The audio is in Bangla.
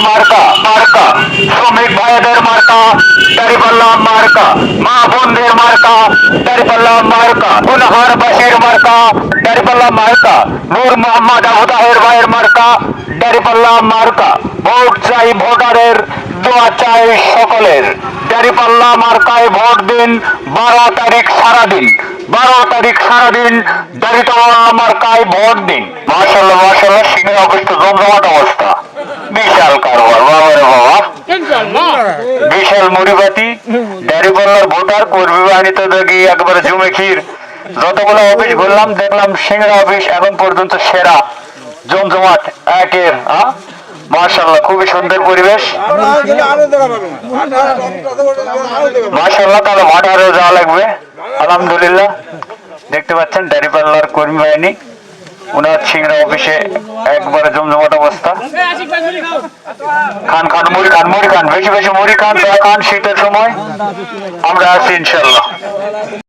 মার্কা মার্কা, শ্রমিক ভাইদের মার্কা দাঁড়িপাল্লা মার্কা, মা বোনদের মার্কা দাঁড়িপাল্লা মার্কা, গুনহারবাসীর মার্কা দাঁড়িপাল্লা মার্কা, নূর মোহাম্মদ আবু তাহের ভাইয়ের মার্কা দাঁড়িপাল্লা মার্কা। ভোট চাই ভোটারের, দোয়া চাই সকলের। দাঁড়িপাল্লা মার্কায় ভোট দিন 12 তারিখ সারাদিন, 12 তারিখ সারাদিন দাঁড়িপাল্লা মার্কায় ভোট দিন। মাশাআল্লাহ মাশাআল্লাহ, সিংহের অবস্থা জমজমাট অবস্থা, বিশাল কারবার বাবারে বাবা, বিশাল মুড়িবাতি। দাঁড়িপাল্লার ভোটার কর্মী বাহিনী তো দেখি একবারে জমে ক্ষীর। যতগুলো অফিস ঘুরলাম দেখলাম সিংহের অফিস এখন পর্যন্ত সেরা, জমজমাট একের। মাশাআল্লাহ, খুবই সুন্দর পরিবেশ। মাশাআল্লাহ, তাহলে মাঠে আরো যাওয়া লাগবে। আলহামদুলিল্লাহ, দেখতে পাচ্ছেন দাঁড়িপাল্লার কর্মী বাহিনী উনার সিংড়া অফিসে একবারে জমজমাট অবস্থা। খান খান মুড়ি খান, মুড়ি খান, বেশি বেশি মুড়ি খান, চা খান, শীতের সময় আমরা আছি ইনশাল্লাহ।